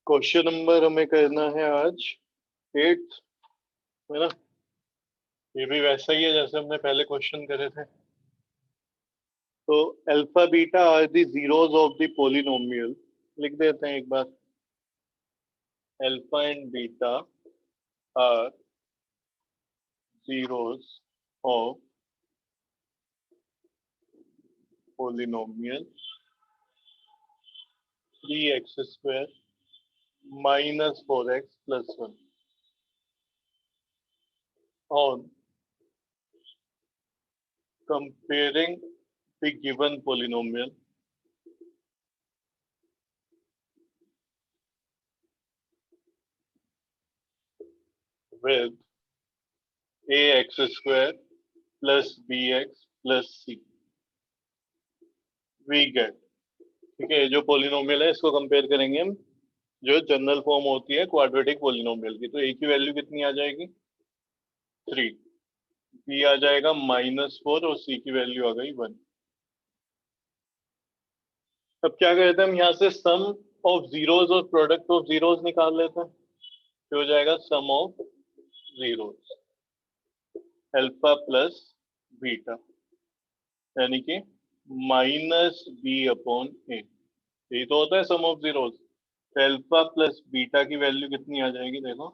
Question number हमें करना है आज 8th, है ना। ये भी वैसा ही है जैसे हमने पहले क्वेश्चन करे थे। तो alpha beta are the zeros of the polynomial. लिख देते हैं एक बार, alpha and beta are zeros of polynomial 3x² minus 4x plus 1 on comparing the given polynomial with ax² plus bx plus c we get। ठीक है, जो polynomial है इसको कंपेयर करेंगे हम जो जनरल फॉर्म होती है क्वाड्रेटिक पोलिनोमियल की। तो a की वैल्यू कितनी आ जाएगी 3, b आ जाएगा -4 और c की वैल्यू आ गई 1। अब क्या करते हैं हम यहाँ से सम ऑफ जीरोस और प्रोडक्ट ऑफ जीरोस निकाल लेते हैं। तो हो जाएगा sum of zeros alpha plus beta यानी कि -b/a। यही तो होता है सम ऑफ जीरोस। तो अल्फा प्लस बीटा की वैल्यू कितनी आ जाएगी, देखो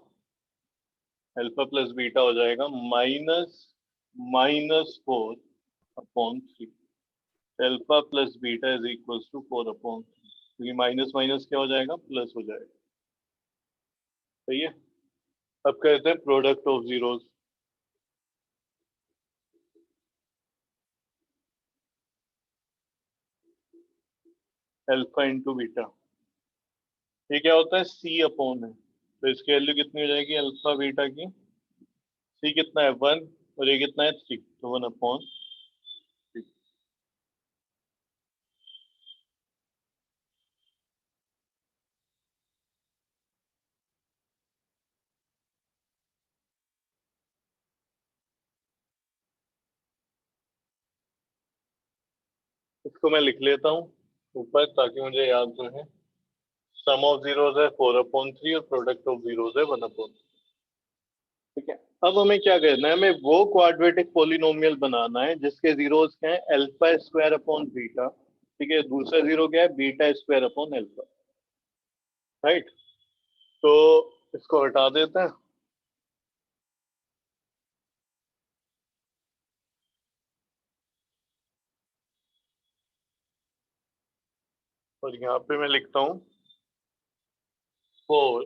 अल्फा प्लस बीटा हो जाएगा -4/3। Alpha plus beta is equals to 4/3, क्योंकि माइनस माइनस क्या हो जाएगा प्लस हो जाएगा। सही है। अब कहते हैं product of zeros. Alpha into beta, ये क्या होता है c/है। तो इसकी वैल्यू कितनी हो जाएगी अल्फा बीटा की, c कितना है 1 और ये कितना है 3, तो 1/3। इसको मैं लिख लेता हूँ ऊपर ताकि मुझे याद रहे। सम ऑफ जीरोस है 4/3 और प्रोडक्ट ऑफ जीरोस है 1/3। ठीक है, अब हमें क्या करना है, हमें वो क्वाड्रेटिक पोलिनोमियल बनाना है जिसके जीरोस क्या है α² ठीक है, दूसरा जीरो क्या है β² राइट। तो इसको हटा देते हैं। और यहाँ पे मैं लिखता हूँ फोर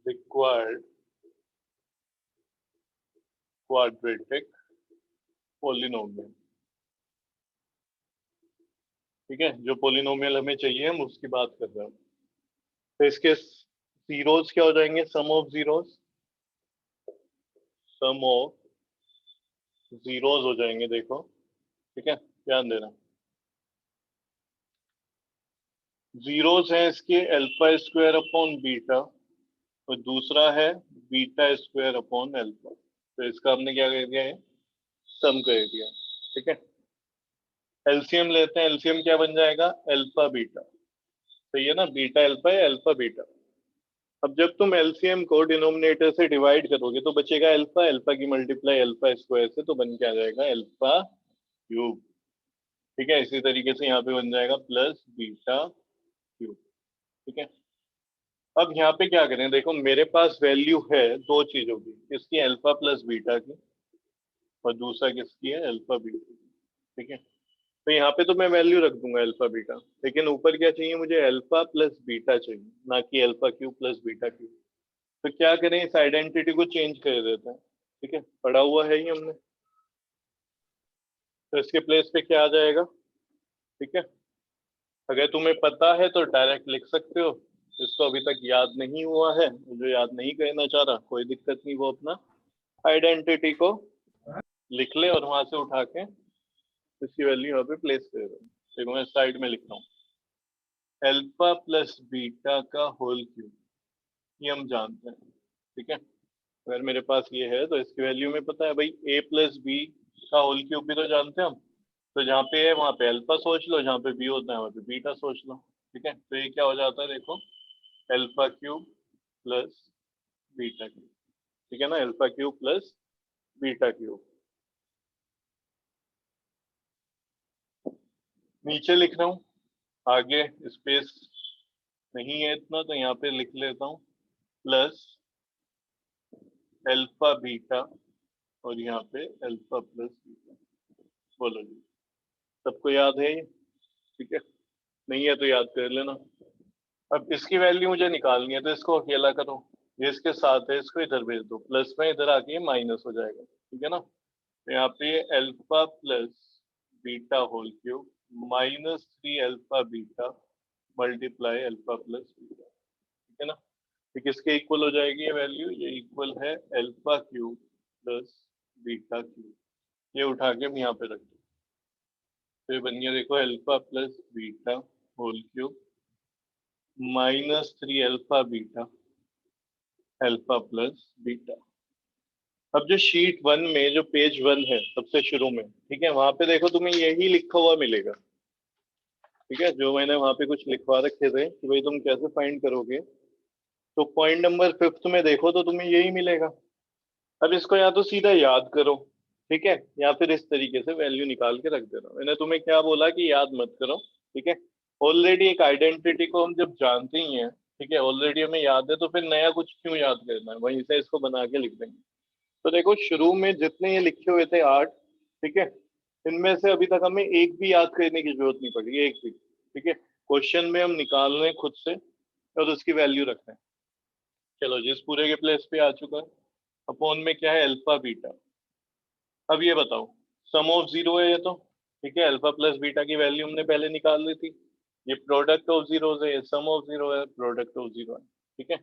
रिक्वायर्ड क्वाड्रेटिक पोलिनोमियल। ठीक है, जो पोलिनोमियल हमें चाहिए हम उसकी बात कर रहे हैं। तो इसके जीरोस क्या हो जाएंगे, sum of zeros, sum of zeros हो जाएंगे। देखो ठीक है, ध्यान देना। जीरोस है इसके α²/बीटा और दूसरा है β²/अल्फा। तो इसका हमने क्या कर दिया है, सम कर दिया। ठीक है, एलसीएम लेते हैं। एलसीएम क्या बन जाएगा अल्फा बीटा। सही है ना, बीटा अल्फा है अल्फा बीटा। अब जब तुम एलसीएम को डिनोमिनेटर से डिवाइड करोगे तो बचेगा अल्फा, अल्फा की मल्टीप्लाई α² से तो बन के आ जाएगा अल्फा क्यूब। ठीक है, इसी तरीके से यहाँ पे बन जाएगा प्लस बीटा क्यूब। ठीक है, अब यहाँ पे क्या करें, देखो मेरे पास वैल्यू है दो चीजों की, किसकी अल्फा प्लस बीटा की और दूसरा किसकी है अल्फा बीटा की। ठीक है, तो यहाँ पे तो मैं वैल्यू रख दूंगा अल्फा बीटा, लेकिन ऊपर क्या चाहिए मुझे अल्फा प्लस बीटा चाहिए, ना कि alpha cube plus beta cube. तो क्या करें, इस आइडेंटिटी को चेंज कर देते हैं। ठीक है, पढ़ा हुआ है ही हमने। तो इसके प्लेस पे क्या आ जाएगा। ठीक है, अगर तुम्हें पता है तो डायरेक्ट लिख सकते हो। जिसको अभी तक याद नहीं हुआ है, जो याद नहीं करना चाह रहा, कोई दिक्कत नहीं, वो अपना आइडेंटिटी को लिख ले और वहां से उठा के इसकी वैल्यू यहाँ पे प्लेस कर दो। देखो मैं साइड में लिख रहा हूँ अल्फा प्लस बीटा का होल क्यूब, ये हम जानते हैं। ठीक है, अगर मेरे पास ये है तो इसकी वैल्यू में पता है भाई a प्लस बी का होल क्यूब भी तो जानते हैं हम। तो जहाँ पे है वहाँ पे अल्फा सोच लो, जहाँ पे बी होता है वहाँ पे बीटा सोच लो। ठीक है, तो ये क्या हो जाता है देखो, alpha cube plus beta cube, ठीक है ना, alpha cube plus beta cube. नीचे लिख रहा हूँ, आगे स्पेस नहीं है इतना तो यहाँ पे लिख लेता हूँ, प्लस अल्फा बीटा और यहाँ पे अल्फा प्लस बीटा। बोलो जी, सबको याद है ये? ठीक है, नहीं है तो याद कर लेना। अब इसकी वैल्यू मुझे निकालनी है तो इसको अकेला करो, ये इसके साथ है, इसको इधर भेज दो, प्लस में इधर आके माइनस हो जाएगा, ठीक है ना। तो यहाँ पे alpha plus beta whole cube minus 3 alpha beta multiply alpha plus beta, ठीक है ना। तो किसके इक्वल हो जाएगी ये वैल्यू, ये इक्वल है alpha cube plus beta cube. ये उठा के हम यहाँ पे रख दो, तो ये बन गया देखो alpha plus beta whole cube minus 3 alpha beta alpha plus beta. अब जो शीट 1 में जो पेज 1 है सबसे शुरू में, ठीक है, वहां पे देखो तुम्हें यही लिखा हुआ मिलेगा, ठीक है, जो मैंने वहां पे कुछ लिखवा रखे थे कि भाई तुम कैसे फाइंड करोगे, तो पॉइंट नंबर 5 में देखो तो तुम्हें यही मिलेगा। अब इसको या तो सीधा याद करो, ठीक है, या फिर इस तरीके से वैल्यू निकाल के रख देना। मैंने तुम्हें क्या बोला कि याद मत करो, ठीक है, ऑलरेडी एक आइडेंटिटी को हम जब जानते ही हैं, ठीक है, ऑलरेडी हमें याद है, तो फिर नया कुछ क्यों याद करना है, वहीं से इसको बना के लिख देंगे। तो देखो शुरू में जितने ये लिखे हुए थे 8, ठीक है, इनमें से अभी तक हमें एक भी याद करने की जरूरत नहीं पड़ी, एक भी, ठीक है, क्वेश्चन में हम निकाल रहे हैं खुद से और उसकी वैल्यू रख रहे हैं। चलो जिस पूरे के प्लेस पे आ चुका है, अपॉन में क्या है अल्फा बीटा। अब ये बताओ, सम ऑफ जीरो है ये तो, ठीक है, अल्फा प्लस बीटा की वैल्यू हमने पहले निकाल ली थी, ये प्रोडक्ट ऑफ जीरोस है, ये सम ऑफ जीरो है, प्रोडक्ट ऑफ जीरो है, ठीक है।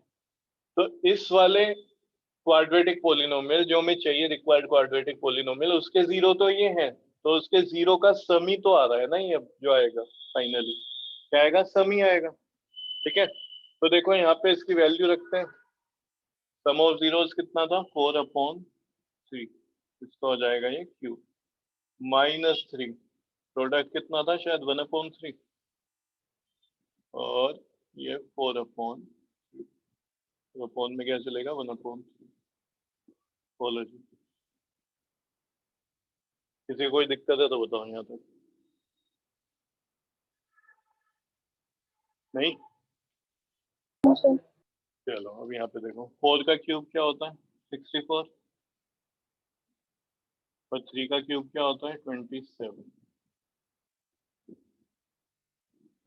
तो इस वाले क्वाड्रेटिक पोलिनोमियल जो हमें चाहिए, रिक्वायर्ड क्वाड्रेटिक पोलिनोमियल, उसके जीरो तो ये हैं, तो उसके जीरो का सम ही तो आ रहा है ना, ये जो आएगा फाइनली क्या आएगा, सम ही आएगा, ठीक है। तो देखो यहाँ पे इसकी वैल्यू रखते हैं, सम ऑफ जीरोस कितना था, 4/3, इसका हो जाएगा ये क्यूब, -3, प्रोडक्ट कितना था शायद 1/3, और ये 4/3, तो अपॉन में क्या चलेगा 1/3। बोलो जी, किसी को कोई दिक्कत है तो बताओ यहाँ तक, नहीं? चलो अब यहाँ पे देखो, 4 का क्यूब क्या होता है 64, और 3 का क्यूब क्या होता है 27।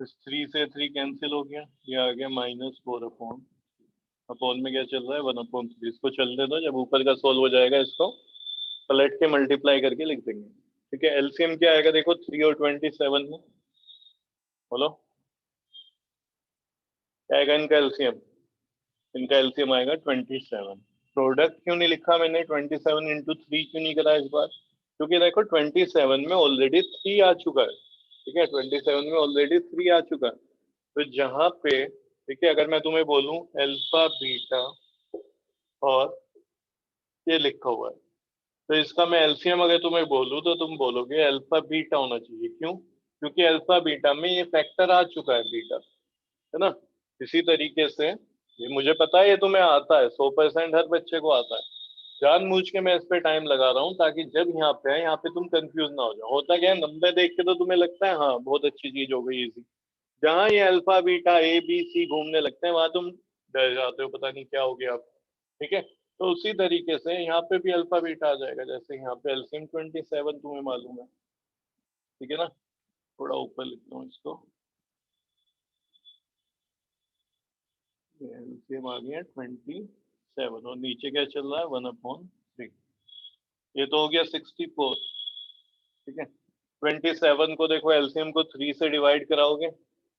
इस 3 से 3 कैंसिल हो गया, ये आ गया -4/, अपॉन में क्या चल रहा है 1/3। इसको चलने दो, जब ऊपर का सोल्व हो जाएगा इसको पलट के मल्टीप्लाई करके लिख देंगे, ठीक है। एलसीएम क्या आएगा देखो 3 और 27 में, बोलो क्या आएगा इनका एलसीएम, इनका एलसीएम आएगा 27। प्रोडक्ट क्यों नहीं लिखा मैंने 27 इंटू 3 क्यों नहीं करा इस बार, क्योंकि देखो 27 में ऑलरेडी 3 आ चुका है, ठीक है, 27 में ऑलरेडी 3 आ चुका है। तो जहां पे, ठीक है, अगर मैं तुम्हें बोलूं अल्फा बीटा और ये लिखा हुआ है, तो इसका मैं एलसीएम अगर तुम्हें बोलूं तो तुम बोलोगे अल्फा बीटा होना चाहिए, क्यों, क्योंकि अल्फा बीटा में ये फैक्टर आ चुका है बीटा, है ना। इसी तरीके से ये मुझे पता है, ये तुम्हें आता है 100%, हर बच्चे को आता है, जानबूझ के मैं इस पे टाइम लगा रहा हूँ ताकि जब यहाँ पे है, यहाँ पे तुम कंफ्यूज ना हो जाओ। होता क्या है, नंबर देख के तो तुम्हें लगता है हाँ बहुत अच्छी चीज हो गई इजी, जहाँ ये alpha beta A B C घूमने लगते हैं वहां तुम डर जाते हो, पता नहीं क्या हो गया आप, ठीक है। तो उसी तरीके से यहाँ पे भी अल्फा बीटा आ जाएगा, जैसे यहाँ पे एलसीएम 27 तुम्हें मालूम है, ठीक है ना। थोड़ा ऊपर लिखता हूँ इसको, एलसीएम आ गया 27 और नीचे क्या चल रहा है 1/3, ये तो हो गया 64, ठीक है। 27 को देखो एलसीएम को 3 से डिवाइड कराओगे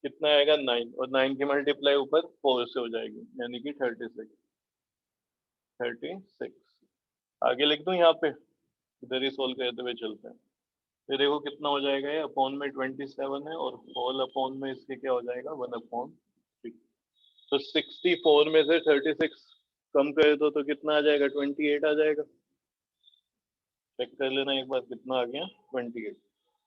कितना आएगा 9, और 9 की मल्टीप्लाई ऊपर 4 से हो जाएगी, यानी कि 36। आगे लिख दूं यहाँ पे, इधर ही सोल्व करते हुए चलते हैं। ये देखो कितना हो जाएगा, ये अपॉन में 27 है और होल अपॉन में इसके क्या हो जाएगा 1/3। तो 64 में से 36 कम करे तो कितना आ जाएगा 28 आ जाएगा, चेक कर लेना एक बार कितना आ गया 28।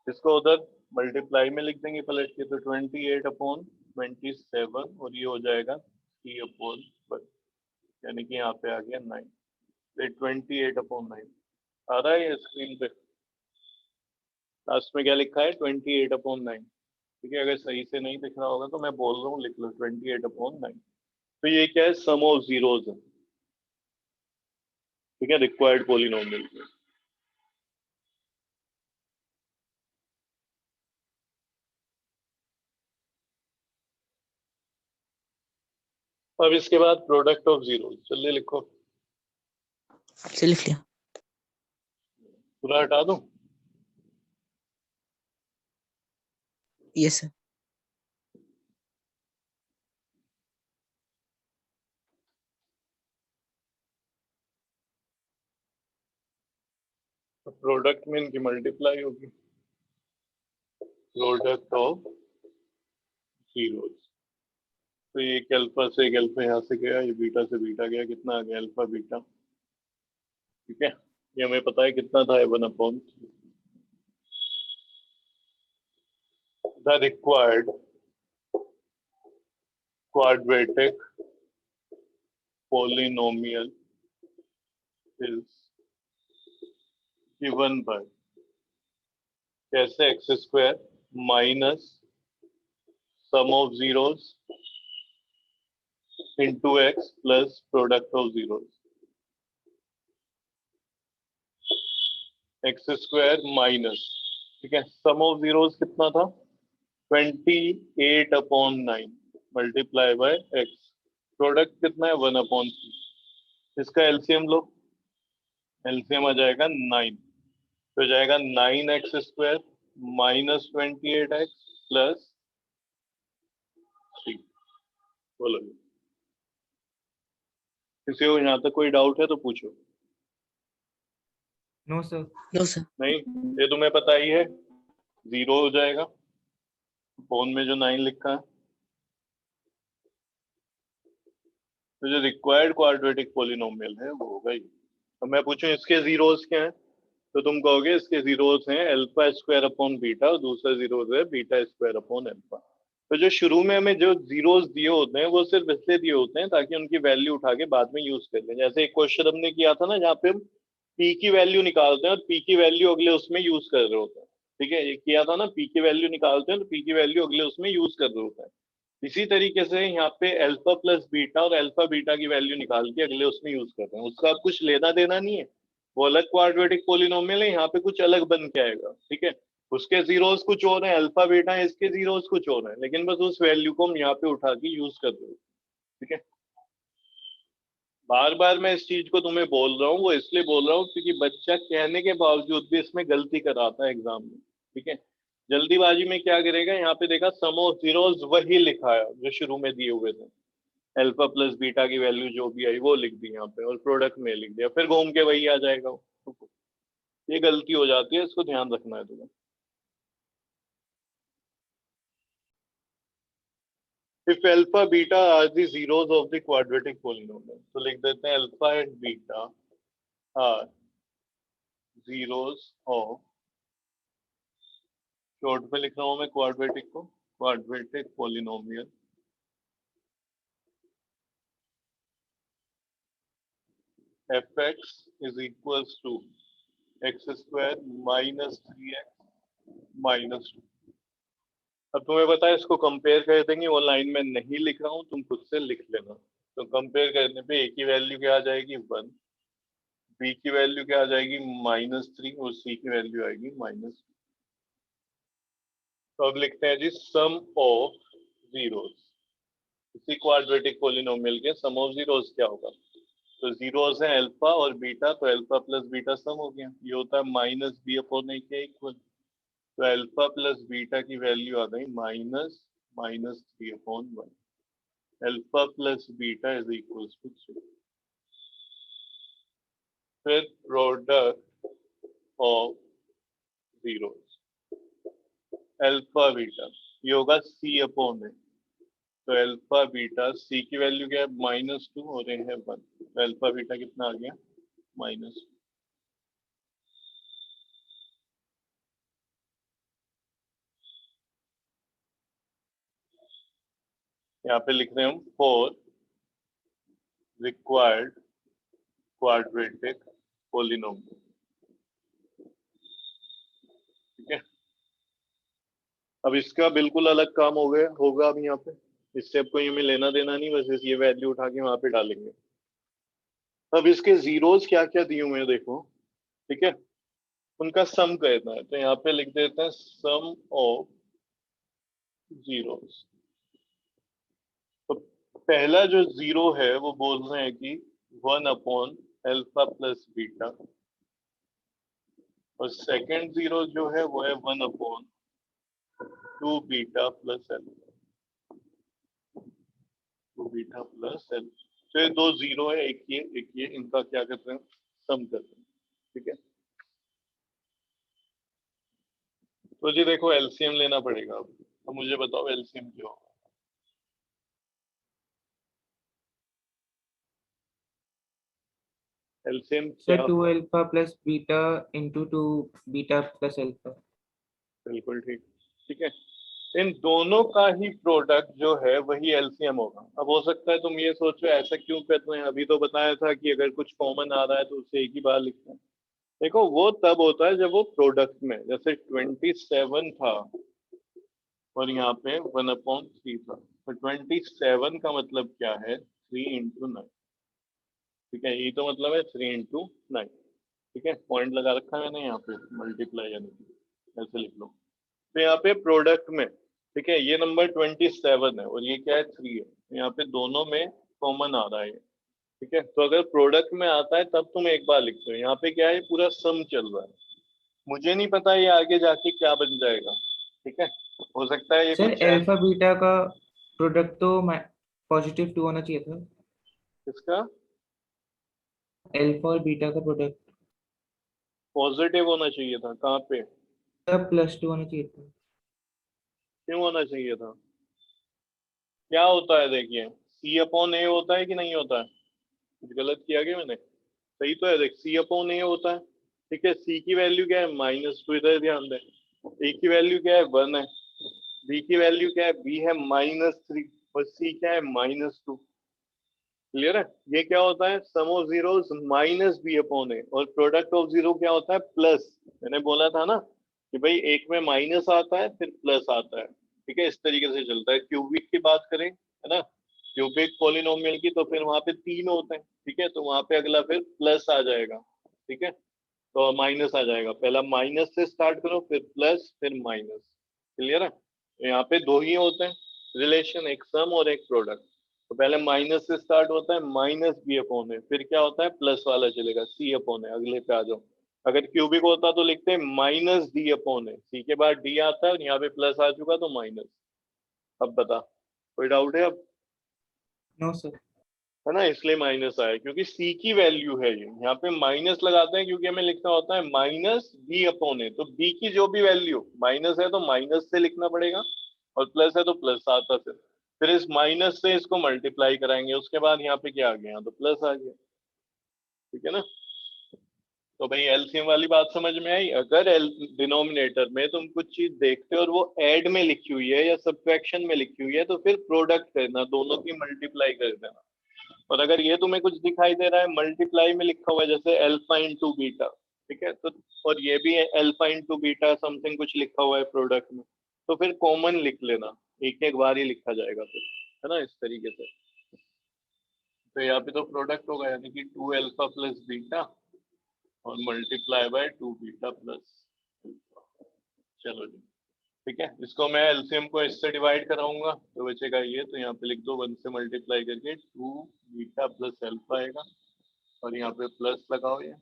इसको उधर मल्टीप्लाई में लिख देंगे पलट के, तो 28/36 27 और ये हो जाएगा 3/1, यानी कि यहाँ पे आ गया 9। तो 28/9 आ रहा है ये स्क्रीन पे। लास्ट में क्या लिखा है? 28/9। ठीक है, अगर सही से नहीं दिख रहा होगा तो मैं बोल रहा हूँ, लिख लो 28/9। तो ये क्या है? सम ऑफ जीरोज है। ठीक है, रिक्वायर्ड पॉलिनोमियल। अब इसके बाद प्रोडक्ट ऑफ जीरो, चलिए लिखो। से लिख लिया। पूरा हटा दूं? Yes sir. तो प्रोडक्ट में इनकी मल्टीप्लाई होगी, प्रोडक्ट ऑफ जीरोज। तो ये एक अल्फा से एक अल्फा यहाँ से गया, ये बीटा से बीटा गया, कितना आ गया? Alpha beta. ठीक है, ये हमें पता है कितना था, 1/3। The required quadratic polynomial is given by, कैसे? X square minus sum of zeros into x plus product of zeros. X square minus, ठीक है, सम ऑफ जीरोस कितना था? 28/9 मल्टीप्लाई बाय एक्स। प्रोडक्ट कितना है? 1/3। इसका एलसीएम लो, एलसीएम आ जाएगा 9। तो जाएगा 9x² माइनस 28x प्लस 3। बोलो, किसी को यहाँ तक कोई डाउट है तो पूछो। No sir. No sir. नहीं, ये तुम्हें पता ही है, 0 हो जाएगा फोन में जो 9 लिखा है। तो जो रिक्वायर्ड क्वाड्रेटिक पॉलिनोमियल है वो होगा ये। अब मैं पूछूं इसके जीरोस क्या हैं, तो तुम कहोगे इसके जीरोस हैं अल्फा स्क्वायर अपॉन बीटा, और दूसरा जीरोस है बीटा स्क्वायर अपॉन अल्फा। तो जो शुरू में हमें जो जीरोस दिए होते हैं वो सिर्फ इसलिए दिए होते हैं ताकि उनकी वैल्यू उठा के बाद में यूज कर लें। जैसे एक क्वेश्चन हमने किया था ना, जहाँ पे हम पी की वैल्यू निकालते हैं और पी की वैल्यू अगले उसमें यूज कर रहे होते हैं। ठीक है, ये किया था ना, पी की वैल्यू निकालते हैं तो पी की वैल्यू अगले उसमें यूज कर रहे होते हैं। इसी तरीके से यहाँ पे अल्फा प्लस बीटा और अल्फा बीटा की वैल्यू निकाल के अगले उसमें यूज करते हैं, उसका अब कुछ लेना देना नहीं है। वो अलग क्वाड्रेटिक पॉलिनोमियल है, यहाँ पे कुछ अलग बन के आएगा। ठीक है, उसके जीरोस कुछ और हैं, अल्फा बीटा है, इसके जीरोस कुछ और हैं, लेकिन बस उस वैल्यू को हम यहाँ पे उठा के यूज कर रहे हो। ठीक है, बार बार मैं इस चीज को तुम्हें बोल रहा हूँ, वो इसलिए बोल रहा हूँ क्योंकि बच्चा कहने के बावजूद भी इसमें गलती कराता है एग्जाम में। ठीक है, जल्दीबाजी में क्या करेगा, यहाँ पे देखा सम ऑफ जीरोस वही लिखा है जो शुरू में दिए हुए थे, अल्फा प्लस बीटा की वैल्यू जो भी आई वो लिख दी यहाँ पे, और प्रोडक्ट में लिख दिया, फिर घूम के वही आ जाएगा। ये गलती हो जाती है, इसको ध्यान रखना है तुम्हें। If alpha beta are the zeros of the quadratic polynomial, तो लिख देते हैं alpha and beta are zeros of, short में लिख रहा हूं मैं क्वाड्रेटिक को, quadratic polynomial fx is equals to x² minus 3x minus 2। अब तुम्हें पता है इसको कंपेयर कर देंगे, वो लाइन में नहीं लिख रहा हूँ, तुम खुद से लिख लेना। तो कंपेयर करने पे a की वैल्यू क्या आ जाएगी? 1, b की वैल्यू क्या आ जाएगी? -3, और c की वैल्यू आएगी -2। तो अब लिखते हैं जी सम ऑफ जीरोस। इसी क्वाड्रेटिक पॉलिनोमियल के सम ऑफ जीरोस क्या होगा? तो जीरोस हैं अल्फा और बीटा, तो अल्फा प्लस बीटा सम हो गया, ये होता है -b/a के इक्वल। तो अल्फा प्लस बीटा की वैल्यू आ गई -3/1। Alpha plus beta is equal to 3। फिर product of zeros alpha beta, ये होगा c/a। तो अल्फा बीटा, c की वैल्यू क्या है? -2 और ये है 1। तो अल्फा बीटा कितना आ गया? -2। यहाँ पे लिख रहे हैं हम फॉर रिक्वायर्ड क्वाड्रेटिक पोलिनोमियल। ठीक है, अब इसका बिल्कुल अलग काम हो गया होगा। अब यहाँ पे इससे अब कोई हमें लेना देना नहीं, बस ये वैल्यू उठा के वहां पे डालेंगे। अब इसके जीरोस क्या क्या दिए हुए हैं देखो। ठीक है, उनका सम करना है, तो यहाँ पे लिख देते हैं सम ऑफ जीरोस। तो पहला जो जीरो है वो बोल रहे हैं कि 1 अल्फा प्लस बीटा, और सेकंड जीरो जो है वो है 1/2 beta plus alpha, 2 beta plus alpha. तो ये दो जीरो है, एक ये, इनका क्या करते हैं, सम करते हैं। ठीक है, तो जी देखो एलसीएम लेना पड़ेगा। अब तो मुझे बताओ एलसीएम क्या होगा। एलसीएम सर क्या 2 होगा? Alpha plus beta into 2 beta plus alpha. बिल्कुल ठीक। ठीक है, इन दोनों का ही प्रोडक्ट जो है वही एलसीएम होगा। अब हो सकता है तुम ये सोचो ऐसा क्यों करते हैं, अभी तो बताया था कि अगर कुछ कॉमन आ रहा है तो उसे एक ही बार लिखते हैं। देखो वो तब होता है जब वो प्रोडक्ट में, जैसे 27 था और यहाँ पे 1/3 था, तो 27 का मतलब क्या है, 3 × 9। ठीक है, ये तो मतलब है 3 × 9। ठीक है, पॉइंट लगा रखा है मैंने यहाँ पे, मल्टीप्लाई यानी कि ऐसे लिख लो। तो यहाँ पे प्रोडक्ट में, ठीक है, ये नंबर 27 है और ये क्या है, 3 है, तो यहाँ पे दोनों में कॉमन आ रहा है। ठीक है, तो अगर प्रोडक्ट में आता है तब तुम एक बार लिखते हो। यहाँ पे क्या है, पूरा सम चल रहा है, मुझे नहीं पता ये आगे जाके क्या बन जाएगा। ठीक है, हो सकता है ये सर कुछ अल्फा बीटा का प्रोडक्ट तो +2 होना चाहिए था। इसका अल्फा और बीटा का प्रोडक्ट पॉजिटिव होना चाहिए था, कहाँ पे, तब +2 होना चाहिए था। क्यों होना चाहिए था? क्या होता है देखिए, C/A होता है कि नहीं होता है? कुछ गलत किया क्या मैंने? सही तो है, देख C/A होता है। ठीक है, C की वैल्यू क्या है, -2, इधर ध्यान दें। A की वैल्यू क्या है, 1 है। B की वैल्यू क्या है, B है -3, और C क्या है, -2। क्लियर है? ये क्या होता है, सम ऑफ जीरोस -B/A, और प्रोडक्ट ऑफ जीरो क्या होता है, प्लस। मैंने बोला था ना कि भाई एक में माइनस आता है फिर प्लस आता है। ठीक है, इस तरीके से चलता है। क्यूबिक की बात करें, है ना, क्यूबिक पॉलिनोमियल की, तो फिर वहां पे 3 होते हैं। ठीक है, तो वहां पे अगला फिर प्लस आ जाएगा। ठीक है, तो माइनस आ जाएगा, पहला माइनस से स्टार्ट करो, फिर प्लस, फिर माइनस। क्लियर है? तो यहाँ पे दो ही होते हैं रिलेशन, एक सम और एक प्रोडक्ट। तो पहले माइनस से स्टार्ट होता है, -B/A, फिर क्या होता है, प्लस वाला चलेगा, C/A। अगले पे आ जाओ। अगर क्यूबिक होता तो लिखते हैं -D/A, C के बाद D आता है और यहाँ पे प्लस आ चुका तो माइनस। अब बता, कोई डाउट है अब? No sir. है ना, इसलिए माइनस आया क्योंकि C की वैल्यू है ये। यहाँ पे माइनस लगाते हैं क्योंकि हमें लिखना होता है -B/A, तो B की जो भी वैल्यू, माइनस है तो माइनस से लिखना पड़ेगा, और प्लस है तो प्लस आता फिर इस माइनस से इसको मल्टीप्लाई कराएंगे, उसके बाद यहाँ पे क्या आ गया, तो प्लस आ गया। ठीक है ना? तो भाई एलसीएम वाली बात समझ में आई। अगर डिनोमिनेटर में तुम कुछ चीज देखते हो और वो ऐड में लिखी हुई है या सब्ट्रैक्शन में लिखी हुई है, तो फिर प्रोडक्ट करना, दोनों की मल्टीप्लाई कर देना। और अगर ये तुम्हें कुछ दिखाई दे रहा है मल्टीप्लाई में लिखा हुआ है, जैसे अल्फा इंटू बीटा, ठीक है, तो और ये भी है अल्फा इंटू बीटा समथिंग कुछ लिखा हुआ है प्रोडक्ट में, तो फिर कॉमन लिख लेना, एक एक बार ही लिखा जाएगा फिर, है ना, इस तरीके से। तो यहाँ पे तो प्रोडक्ट होगा, यानी कि 2 अल्फा प्लस बीटा और मल्टीप्लाई बाय 2 बीटा प्लस। चलो जी, ठीक है, इसको मैं एलसीएम को इससे डिवाइड कराऊंगा तो बचेगा ये, तो यहाँ पे लिख दो 1 से मल्टीप्लाई करके 2 बीटा प्लस अल्फा आएगा, और यहाँ पे प्लस लगाओ ये।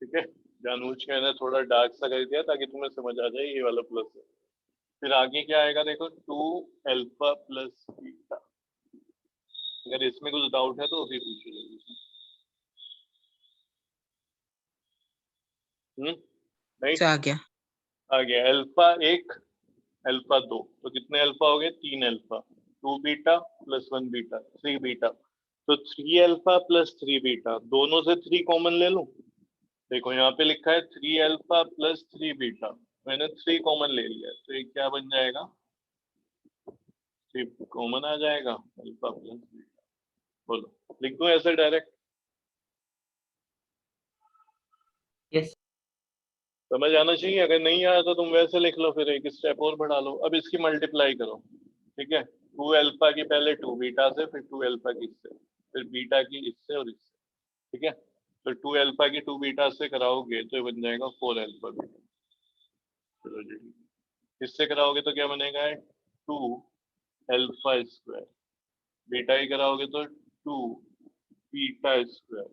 ठीक है, जानबूझ के मैंने थोड़ा डार्क सा कर दिया ताकि तुम्हें समझ आ जाए ये वाला प्लस है। फिर आगे क्या आएगा देखो, 2 अल्फा प्लस बीटा। अगर इसमें कुछ डाउट है तो अभी पूछ लीजिए। नहीं, से आ गया। आ गया अल्फा 1 अल्फा 2, तो कितने अल्फा हो गए, 3 alpha, 2 beta plus 1 beta, 3 beta. तो 3 अल्फा प्लस 3 बीटा, दोनों से 3 कॉमन ले लूं। देखो यहाँ पे लिखा है 3 अल्फा प्लस 3 बीटा, मैंने 3 कॉमन ले लिया, तो ये क्या बन जाएगा, तो कॉमन आ जाएगा अल्फा प्लस बीटा। बोलो लिख दूं ऐसे डायरेक्ट? यस समझ आना चाहिए। अगर नहीं आया तो तुम वैसे लिख लो, फिर एक स्टेप और बढ़ा लो। अब इसकी मल्टीप्लाई करो, ठीक है। टू अल्फा की पहले टू बीटा से, फिर टू अल्फा की इससे, फिर बीटा की इससे और इससे, ठीक है। तो टू अल्फा की टू बीटा से कराओगे तो ये बन जाएगा फोर अल्फा बीटा। चलो जी, इससे कराओगे तो क्या बनेगा? Two alpha square. बीटा ही कराओगे तो टू बीटा स्क्वायर,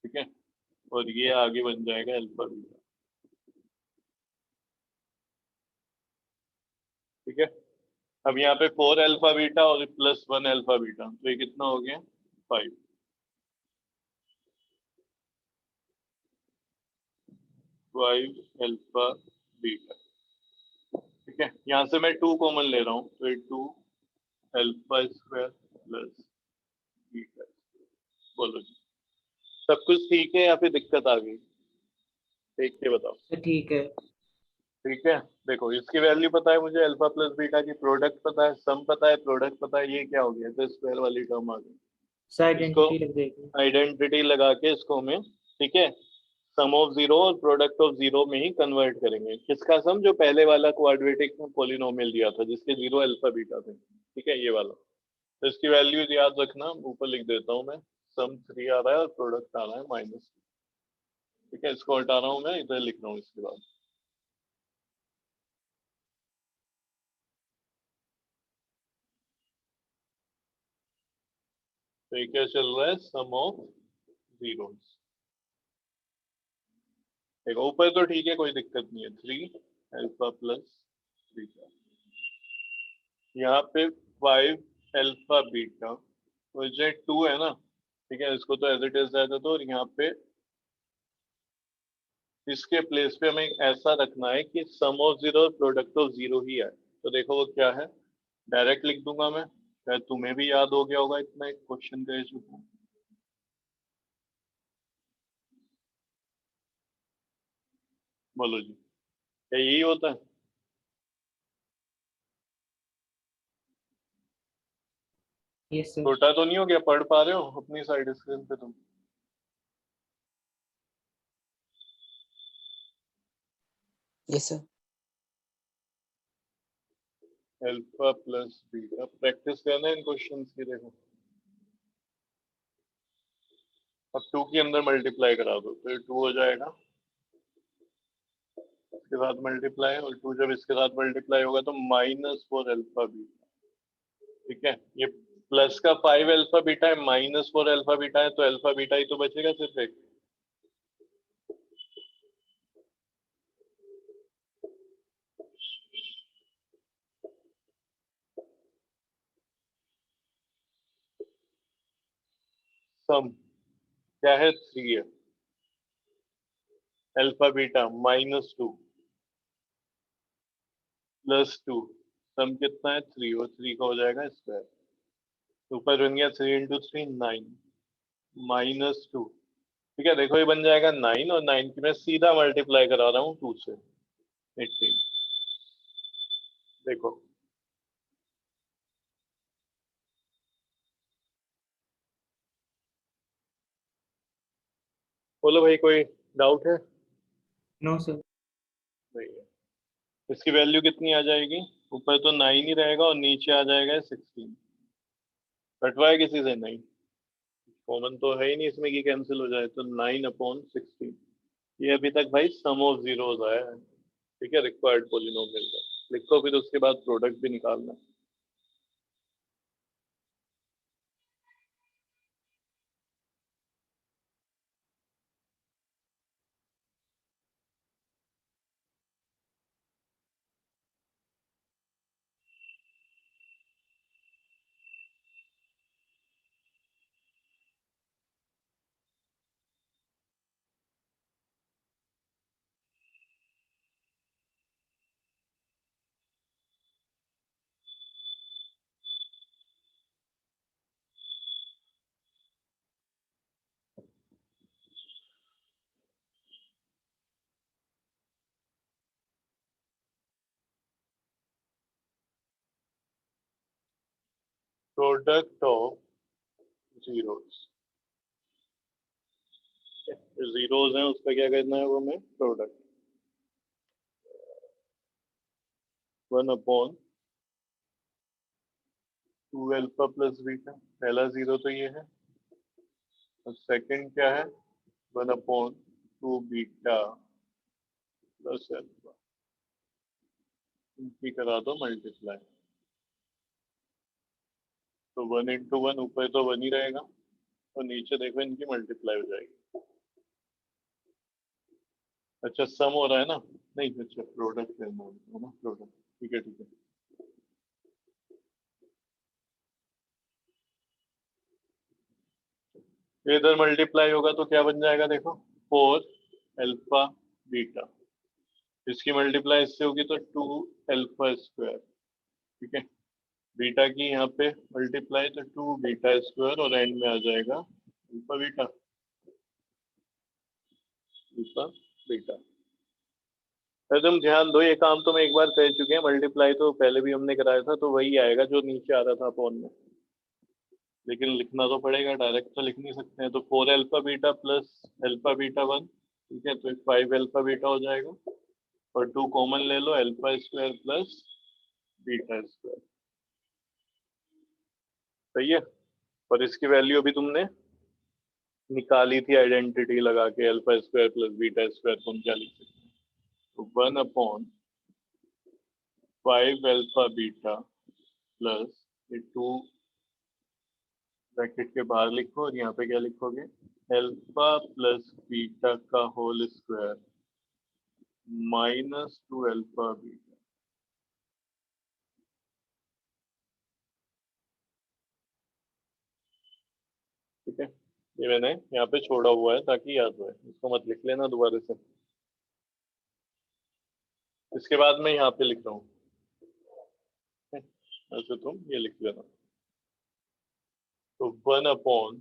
ठीक है। और ये आगे बन जाएगा अल्फा बीटा, ठीक है। अब यहाँ पे फोर अल्फा बीटा और प्लस वन अल्फा बीटा, तो ये कितना हो गया? फाइव। फाइव अल्फा बीटा, ठीक है। यहाँ से मैं टू कॉमन ले रहा हूँ, तो ये two alpha square plus beta. बोलो जी, सब कुछ ठीक है या फिर दिक्कत आ गई? देख के बताओ। सर ठीक है। ठीक है, देखो इसकी वैल्यू पता है मुझे, अल्फा प्लस बीटा की प्रोडक्ट पता है, सम पता है, प्रोडक्ट पता है। ये क्या हो गया? तो स्क्वायर वाली टर्म आ गई। सर इसको आइडेंटिटी लग जाएगी। आइडेंटिटी लगा के इसको में, ठीक है, सम ऑफ जीरो और प्रोडक्ट ऑफ जीरो में ही कन्वर्ट करेंगे। किसका सम? जो पहले वाला क्वाड्रेटिक पॉलिनोमियल दिया था जिसके जीरो अल्फा बीटा थे, ठीक है, ये वाला। तो इसकी वैल्यू याद रखना, ऊपर लिख देता हूँ मैं। सम थ्री आ रहा है और प्रोडक्ट आ रहा है माइनस, ठीक है। इसको हटा रहा हूँ मैं, इधर लिख रहा हूँ इसके बाद। तो ये क्या चल रहा है? Sum of zeros. देखो ऊपर तो ठीक है, कोई दिक्कत नहीं है। थ्री अल्फा प्लस बीटा, यहाँ पे फाइव अल्फा बीटा, तो जो टू है ना, ठीक है, इसको तो एज इट इज रहता दो। और यहाँ पे इसके प्लेस पे हमें ऐसा रखना है कि सम ऑफ जीरो और प्रोडक्ट ऑफ जीरो ही आए। तो देखो वो क्या है, डायरेक्ट लिख दूंगा मैं, शायद तुम्हें भी याद हो गया होगा, इतना एक क्वेश्चन कर चुका हूँ। बोलो जी, क्या यही होता है? Yes sir. छोटा तो नहीं हो गया? पढ़ पा रहे हो अपनी साइड स्क्रीन पे तुम? Yes, sir. Alpha plus beta, practice करना है इन क्वेश्चंस की। देखो अब टू के अंदर मल्टीप्लाई करा दो तो ये टू हो जाएगा, इसके साथ मल्टीप्लाई, और टू जब इसके साथ मल्टीप्लाई होगा तो माइनस फोर अल्फा बीटा, ठीक है। ये प्लस का फाइव अल्फा बीटा है, माइनस फोर अल्फा बीटा है, तो अल्फा बीटा ही तो बचेगा सिर्फ एक। सम क्या है? थ्री है, alpha beta minus two plus two, sum कितना है? थ्री, और थ्री का हो जाएगा स्क्वायर। ऊपर बन गया three into three nine, minus two, ठीक है। देखो ये बन जाएगा नाइन, और नाइन की मैं सीधा मल्टीप्लाई करा रहा हूँ टू से, 18। देखो बोलो भाई, कोई डाउट है? No sir. नहीं है। इसकी वैल्यू कितनी आ जाएगी? ऊपर तो नाइन ही रहेगा और नीचे आ जाएगा 16। कटवाए किसी से? नहीं, कॉमन तो है ही नहीं इसमें कि कैंसिल हो जाए, तो नाइन अपॉन 16। ये अभी तक भाई सम ऑफ जीरोस आया है, ठीक है, रिक्वायर्ड पॉलिनोमियल का। लिखो, फिर उसके बाद प्रोडक्ट भी निकालना है। प्रोडक्ट ऑफ जीरोस, जीरोस हैं उसका क्या करना है, वो हमें प्रोडक्ट 1/2 अल्फा प्लस बीटा, पहला जीरो तो ये है, और सेकंड क्या है 1/2 बीटा प्लस अल्फा, इनकी करा दो मल्टीप्लाई, तो 1 × 1 ऊपर तो 1 ही रहेगा और नीचे देखो इनकी मल्टीप्लाई हो जाएगी। अच्छा सम हो रहा है ना, नहीं अच्छा प्रोडक्ट करना है ना, प्रोडक्ट, ठीक है ठीक है। ये इधर मल्टीप्लाई होगा तो क्या बन जाएगा देखो 4 अल्फा बीटा, इसकी मल्टीप्लाई इससे होगी तो 2 अल्फा स्क्वायर, ठीक है। बीटा की यहाँ पे मल्टीप्लाई तो 2 बीटा स्क्वायर और एंड में आ जाएगा अल्फा बीटा, अल्फा बीटा। तो तुम ध्यान दो, ये काम तो मैं एक बार कर चुके हैं, मल्टीप्लाई तो पहले भी हमने कराया था, तो वही आएगा जो नीचे आ रहा था अपॉन में, लेकिन लिखना तो पड़ेगा, डायरेक्ट तो लिख नहीं सकते हैं। तो 4 alpha beta plus alpha beta 1, ठीक है, तो 5 अल्फा बीटा हो जाएगा, और 2 कॉमन ले लो, alpha square plus beta square, सही है। और इसकी वैल्यू अभी तुमने निकाली थी आइडेंटिटी लगा के, alpha square plus beta square को हम क्या लिख सकते हैं, तो 1/5 अल्फा बीटा प्लस 2 ब्रैकेट के बाहर लिखो, और यहाँ पे क्या लिखोगे, अल्फा प्लस बीटा का होल स्क्वायर -2 अल्फा बीटा, ठीक है। ये मैंने यहाँ पे छोड़ा हुआ है ताकि याद रहे, इसको मत लिख लेना दोबारा से। इसके बाद मैं यहाँ पे लिख रहा हूँ, ऐसे तुम ये लिख लेना, तो 1/5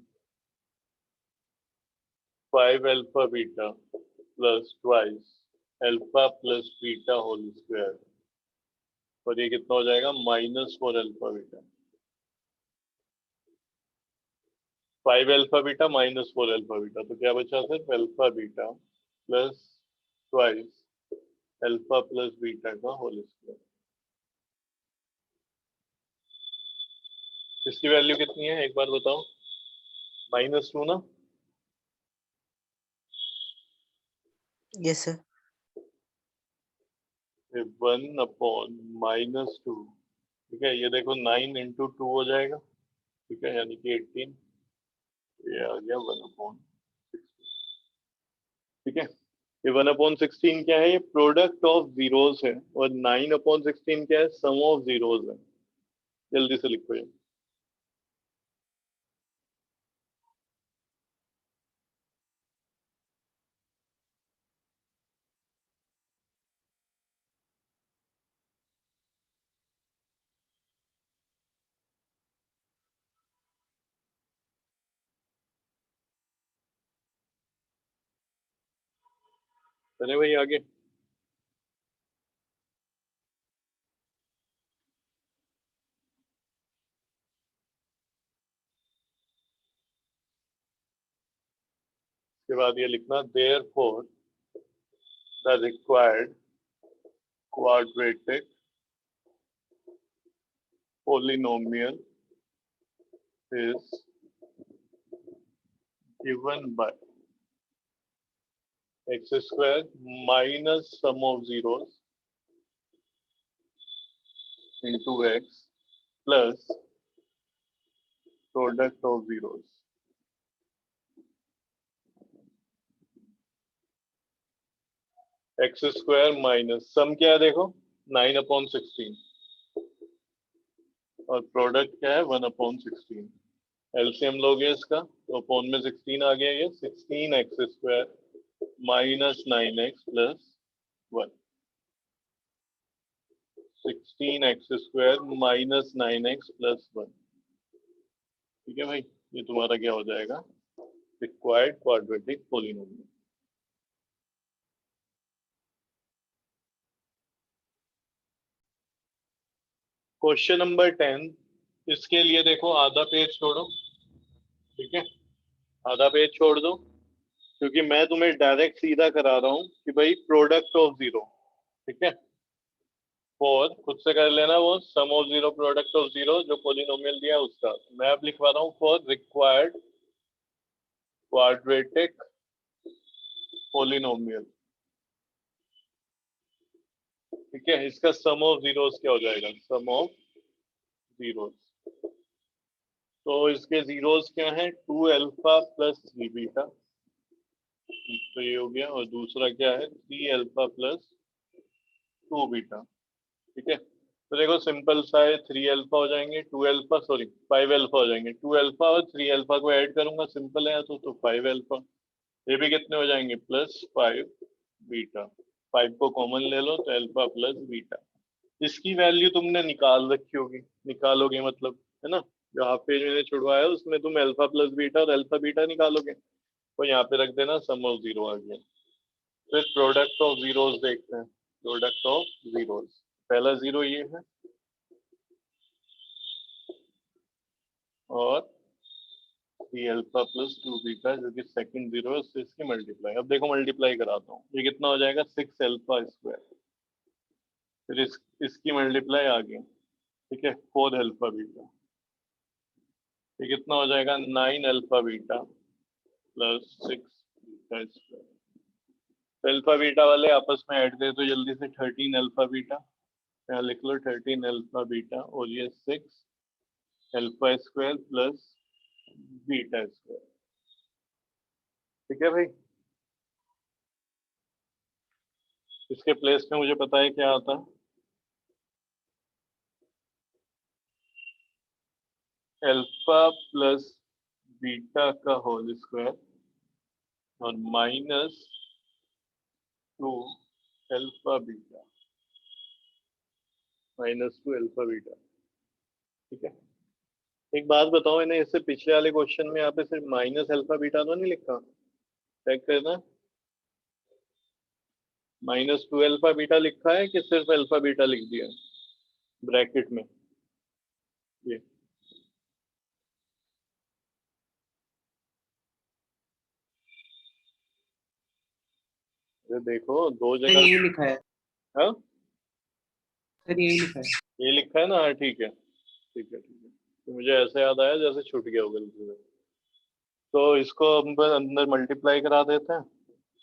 alpha beta plus twice alpha plus beta whole square, और ये कितना हो जाएगा -4 alpha beta, 5 alpha beta -4 alpha beta, तो क्या बचा सिर्फ alpha beta plus twice alpha plus beta का होल स्क्वायर। इसकी वैल्यू कितनी है एक बार बताओ, -2 ना, Yes, sir. 1/-2, ठीक है। ये देखो 9 × 2 हो जाएगा, ठीक है, यानी कि 18, ये आ गया 1/16, ठीक है। ये 1/16 क्या है, ये प्रोडक्ट ऑफ जीरोस है, और 9/16 क्या है, सम ऑफ जीरोस है। जल्दी से लिखो ये, चले भाई आगे। इसके बाद ये लिखना, therefore the required quadratic polynomial is given by x square minus sum of zeros into x plus product of zeros। X square minus sum क्या है देखो 9/16, और प्रोडक्ट क्या है 1/16, एलसीएम लोगे इसका तो अपॉन में 16 आ गया, ये 16x² minus 9x plus 1, 16x² minus 9x plus 1, ठीक है भाई। ये तुम्हारा क्या हो जाएगा, required quadratic polynomial. Question number 10, इसके लिए देखो आधा पेज छोड़ो, ठीक है, आधा पेज छोड़ दो, क्योंकि मैं तुम्हें डायरेक्ट सीधा करा रहा हूँ कि भाई प्रोडक्ट ऑफ जीरो, ठीक है। फॉर खुद से कर लेना वो sum of zero product of zero जो पॉलिनोमियल दिया है उसका। मैं अब लिखवा रहा हूँ फॉर रिक्वायर्ड क्वाड्रेटिक पॉलिनोमियल, ठीक है। इसका सम ऑफ जीरोस क्या हो जाएगा, सम ऑफ जीरोस। तो इसके जीरोस क्या है, 2 अल्फा प्लस 3 बीटा, तो ये हो गया। और दूसरा क्या है, 3 अल्फा प्लस 2 बीटा, ठीक है। तो देखो सिंपल सा है, 3 अल्फा हो जाएंगे, 2 अल्फा सॉरी 5 अल्फा हो जाएंगे। 2 अल्फा और 3 अल्फा को ऐड करूंगा, सिंपल है तो 5 अल्फा। ये भी कितने हो जाएंगे, प्लस 5 बीटा। 5 को कॉमन ले लो तो अल्फा प्लस बीटा। इसकी वैल्यू तुमने निकाल रखी होगी, निकालोगे मतलब, है ना। जो हाफ पेज मैंने छुड़वाया उसमें तुम अल्फा प्लस बीटा और अल्फा बीटा निकालोगे, तो यहाँ पे रख देना सम ऑफ जीरो आ गया। फिर प्रोडक्ट ऑफ जीरोस देखते हैं। प्रोडक्ट ऑफ जीरोस, पहला जीरो ये है और 3 अल्फा प्लस 2 बीटा जो कि सेकंड जीरो है, उससे इसकी मल्टीप्लाई। अब देखो मल्टीप्लाई कराता हूँ, ये कितना हो जाएगा, 6 अल्फा स्क्वायर। फिर इसकी मल्टीप्लाई आ गई, ठीक है, 4 अल्फा बीटा। ये कितना हो जाएगा, 9 alpha beta plus 6 beta square. तो अल्फा बीटा वाले आपस में ऐड करें तो जल्दी से 13 अल्फा बीटा, यहाँ लिख लो 13 अल्फा बीटा, और ये 6 alpha square plus beta square, ठीक है भाई। इसके प्लेस में मुझे पता है क्या आता है, अल्फा प्लस बीटा का होल स्क्वायर और minus 2 alpha beta, minus 2 alpha beta, ठीक है। एक बात बताओ, मैंने इससे पिछले वाले क्वेश्चन में यहाँ पे सिर्फ माइनस अल्फा बीटा तो नहीं लिखा, चेक करना। माइनस 2 अल्फा बीटा लिखा है कि सिर्फ अल्फा बीटा लिख दिया ब्रैकेट में, ये देखो दो सर जगह। यही लिखा है, हाँ सर यही लिखा है। ये लिखा है ना, हाँ ठीक है ठीक है ठीक है। तो मुझे ऐसे याद आया जैसे छूट गया हो गलती से। तो इसको हम अंदर मल्टीप्लाई करा देते हैं,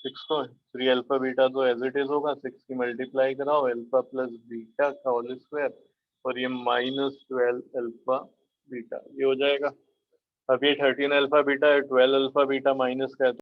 6 को। 3 अल्फा बीटा तो एज इट इज होगा, 6 की मल्टीप्लाई कराओ, अल्फा प्लस बीटा का होल स्क्वायर, और ये माइनस 12 अल्फा बीटा, ये हो जाएगा। अब ये 13 अल्फा बीटा है, 12 अल्फा बीटा माइनस का है,